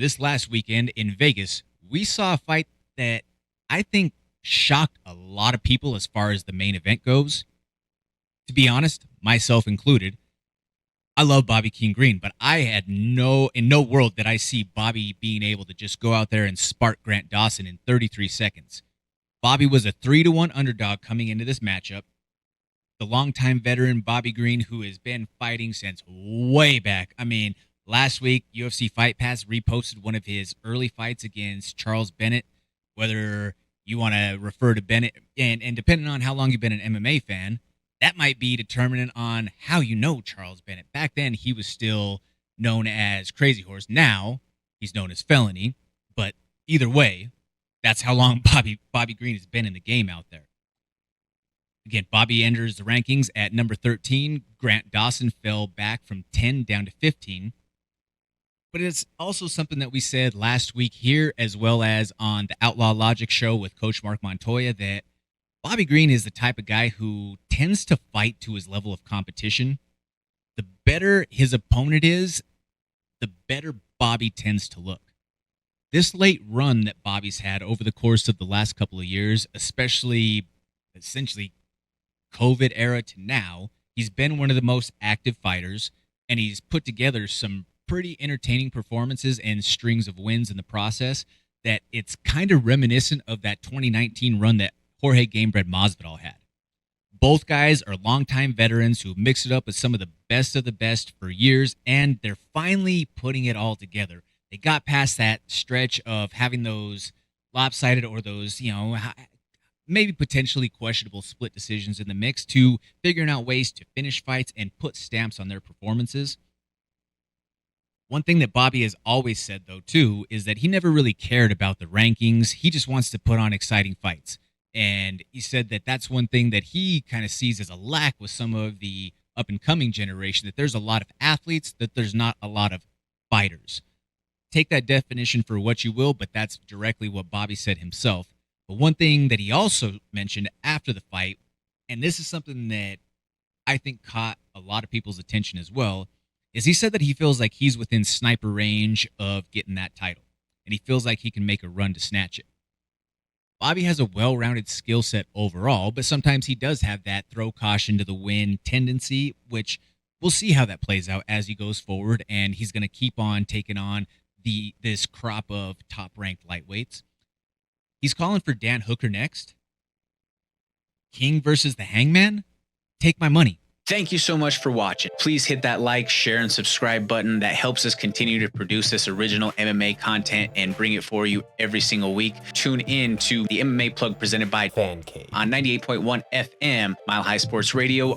this last weekend in Vegas, we saw a fight that I think shocked a lot of people as far as the main event goes. To be honest, myself included, I love Bobby King Green, but I had in no world did I see Bobby being able to just go out there and spark Grant Dawson in 33 seconds. Bobby was a 3-1 underdog coming into this matchup. The longtime veteran Bobby Green, who has been fighting since way back. I mean, last week, UFC Fight Pass reposted one of his early fights against Charles Bennett, whether you want to refer to Bennett, and depending on how long you've been an MMA fan, that might be determinant on how you know Charles Bennett. Back then, he was still known as Crazy Horse. Now, he's known as Felony. But either way, that's how long Bobby Green has been in the game out there. Again, Bobby enters the rankings at number 13. Grant Dawson fell back from 10 down to 15. But it's also something that we said last week here, as well as on the Outlaw Logic show with Coach Mark Montoya, that Bobby Green is the type of guy who tends to fight to his level of competition. The better his opponent is, the better Bobby tends to look. This late run that Bobby's had over the course of the last couple of years, especially essentially COVID era to now, he's been one of the most active fighters, and he's put together some pretty entertaining performances and strings of wins in the process that it's kind of reminiscent of that 2019 run that Jorge Masvidal had. Both guys are longtime veterans who mix it up with some of the best for years, and they're finally putting it all together. They got past that stretch of having those lopsided or those, maybe potentially questionable split decisions in the mix to figuring out ways to finish fights and put stamps on their performances. One thing that Bobby has always said, though, too, is that he never really cared about the rankings. He just wants to put on exciting fights. And he said that that's one thing that he kind of sees as a lack with some of the up-and-coming generation, that there's a lot of athletes, that there's not a lot of fighters. Take that definition for what you will, but that's directly what Bobby said himself. But one thing that he also mentioned after the fight, and this is something that I think caught a lot of people's attention as well, is he said that he feels like he's within sniper range of getting that title, and he feels like he can make a run to snatch it. Bobby has a well-rounded skill set overall, but sometimes he does have that throw caution to the wind tendency, which we'll see how that plays out as he goes forward, and he's going to keep on taking on this crop of top-ranked lightweights. He's calling for Dan Hooker next. King versus the Hangman? Take my money. Thank you so much for watching. Please hit that like, share, and subscribe button. That helps us continue to produce this original MMA content and bring it for you every single week. Tune in to the MMA Plug presented by Fan Cave on 98.1 FM, Mile High Sports Radio.